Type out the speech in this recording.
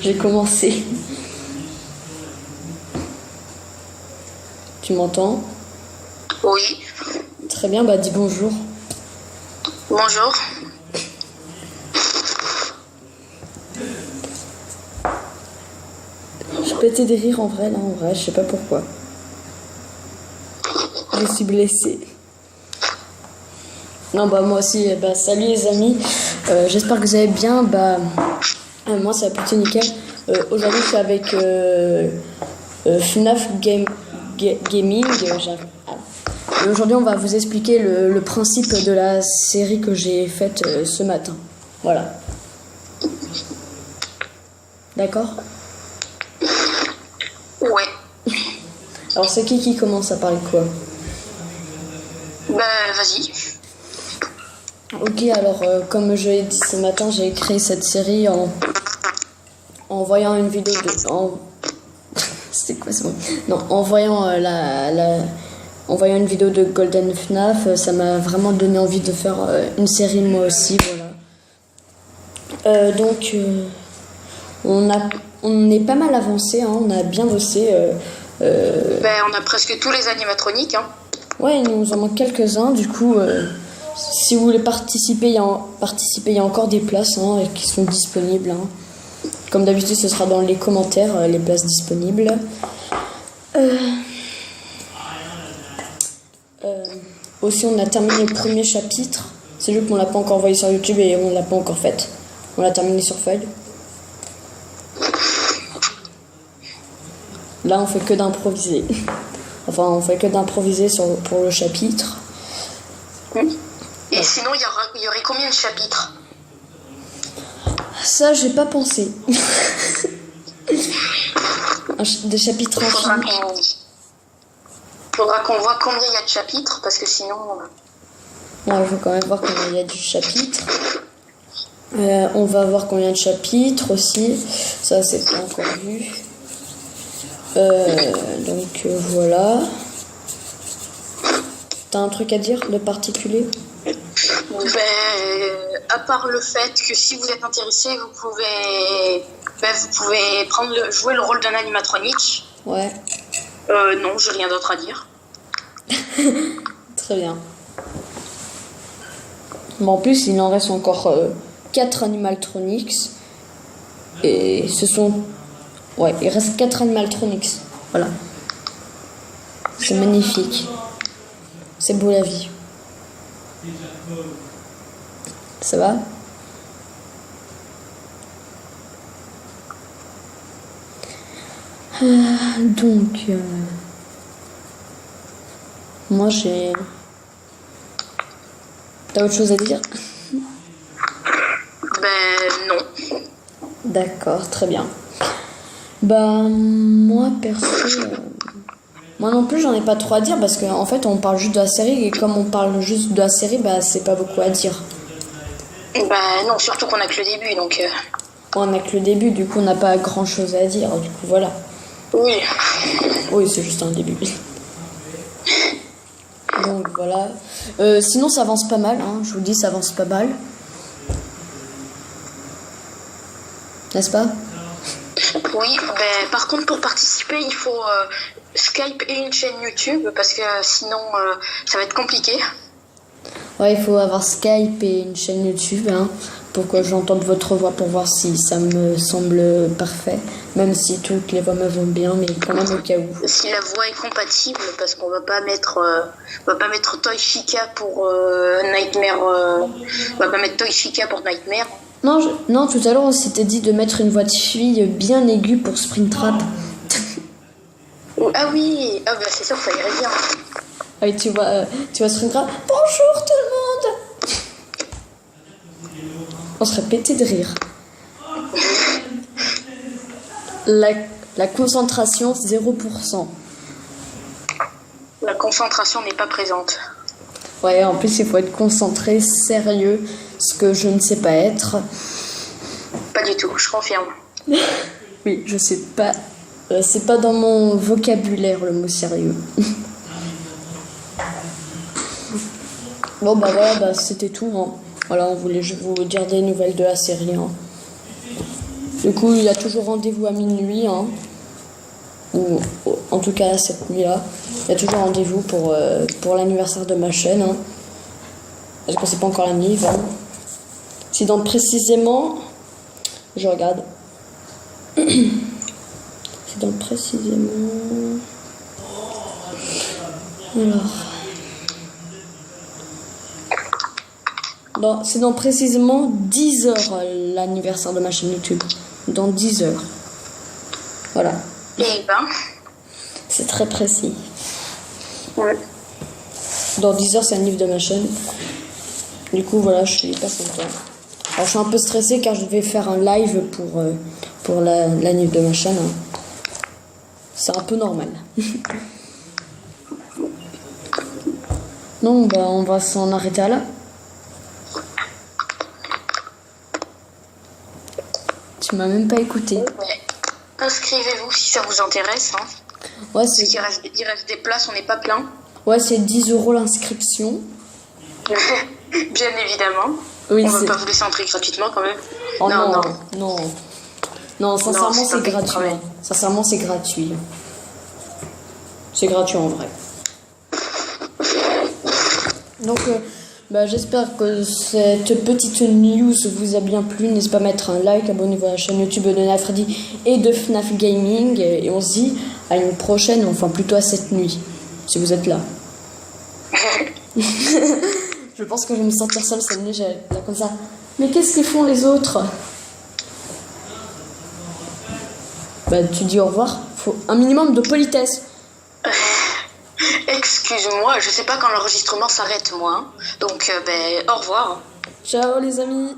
J'ai commencé. Tu m'entends? Oui. Très bien, bah dis bonjour. Bonjour. Je pétais des rires en vrai, je sais pas pourquoi. Je suis blessée. Non, bah moi aussi, salut les amis. J'espère que vous allez bien. Moi, ça va plutôt nickel. Aujourd'hui, je suis avec FNAF Gaming. Et aujourd'hui, on va vous expliquer le principe de la série que j'ai faite ce matin. Voilà. D'accord? Ouais. Alors, c'est qui commence à parler de quoi? Vas-y. Ok, alors comme je l'ai dit ce matin, j'ai créé cette série en voyant une vidéo de... C'était quoi ce mot? Non, en voyant en voyant une vidéo de Golden FNAF, ça m'a vraiment donné envie de faire une série moi aussi, voilà. Donc, on est pas mal avancé, hein, on a bien bossé. On a presque tous les animatroniques, hein. Ouais, il nous en manque quelques-uns, du coup... si vous voulez participer, il y a encore des places qui sont disponibles. Hein. Comme d'habitude, ce sera dans les commentaires, les places disponibles. Aussi, on a terminé le premier chapitre. C'est juste qu'on l'a pas encore envoyé sur YouTube et on l'a pas encore fait. On l'a terminé sur feuille. Là, on fait que d'improviser. Enfin, on fait que d'improviser pour le chapitre. Et sinon, il y aurait combien de chapitres? Ça, j'ai pas pensé. Des chapitres infinis. Faudra qu'on voit combien il y a de chapitres, parce que sinon... Ouais, il faut quand même voir combien il y a de chapitres. On va voir combien de chapitres aussi. Ça, c'est pas encore vu. Donc, voilà. T'as un truc à dire de particulier? À part le fait que si vous êtes intéressé, vous pouvez jouer le rôle d'un animatronique. Ouais. Non, j'ai rien d'autre à dire. Très bien. Bon, en plus, il en reste encore 4 animatronics. Et ce sont... Ouais, il reste 4 animatronics. Voilà. C'est magnifique. C'est beau la vie. Ça va? Donc, moi j'ai... T'as autre chose à dire? Non. D'accord, très bien. Moi perso... Moi non plus, j'en ai pas trop à dire parce qu'en fait, on parle juste de la série et comme on parle juste de la série, c'est pas beaucoup à dire. Non, surtout qu'on a que le début, donc... On a que le début, du coup, on n'a pas grand chose à dire, du coup, voilà. Oui. Oui, c'est juste un début. Donc, voilà. Sinon, ça avance pas mal, hein, je vous dis, ça avance pas mal. N'est-ce pas? Oui, par contre, pour participer, il faut Skype et une chaîne YouTube, parce que sinon, ça va être compliqué. Ouais, il faut avoir Skype et une chaîne YouTube, hein, pour que j'entende votre voix, pour voir si ça me semble parfait. Même si toutes les voix me vont bien, mais quand même au cas où. Si la voix est compatible, parce qu'on va pas mettre Toy Chica pour Nightmare. On va pas mettre Toy Chica pour Nightmare. Non, tout à l'heure on s'était dit de mettre une voix de fille bien aiguë pour Springtrap. Ah oui, c'est sûr, ça irait bien. Ah oui, tu vois Springtrap. Bonjour tout le monde. On serait pété de rire. La concentration 0%. La concentration n'est pas présente. Ouais, en plus il faut être concentré, sérieux, ce que je ne sais pas être. Pas du tout, je confirme. Oui, je sais pas. C'est pas dans mon vocabulaire le mot sérieux. Bon voilà, c'était tout. Hein. Voilà, on voulait vous dire des nouvelles de la série. Hein. Du coup, il y a toujours rendez-vous à minuit, hein. Ou en tout cas cette nuit-là. Il y a toujours rendez-vous pour l'anniversaire de ma chaîne, hein. Parce que c'est pas encore la nuit, hein. C'est donc précisément... Je regarde. C'est donc précisément... Alors... C'est dans précisément 10 heures l'anniversaire de ma chaîne YouTube. Dans 10 heures. Voilà. Et ben. C'est très précis. Ouais. Dans 10 heures, c'est l'anniversaire de ma chaîne. Du coup, voilà, je suis hyper content. Alors, je suis un peu stressée car je vais faire un live pour l'anniversaire de ma chaîne. Hein. C'est un peu normal. Non, bah, on va s'en arrêter à là. Tu m'as même pas écouté. Ouais. Inscrivez-vous si ça vous intéresse. Hein. Ouais, Parce qu'il reste des places, on n'est pas plein. Ouais, c'est 10 € l'inscription. Bien évidemment. Oui, on va pas vous laisser entrer gratuitement quand même. Oh non. Non, sincèrement, Non, c'est gratuit. Hein. Sincèrement, c'est gratuit. C'est gratuit en vrai. Donc, j'espère que cette petite news vous a bien plu. N'hésitez pas à mettre un like, abonnez-vous à la chaîne YouTube de Nafredi et de FNAF Gaming. Et on se dit à une prochaine, enfin plutôt à cette nuit, si vous êtes là. Je pense que je vais me sentir seule cette nuit, là comme ça. Mais qu'est-ce qu'ils font les autres? Bah tu dis au revoir. Faut un minimum de politesse. Excuse-moi, je sais pas quand l'enregistrement s'arrête moi. Donc au revoir. Ciao les amis.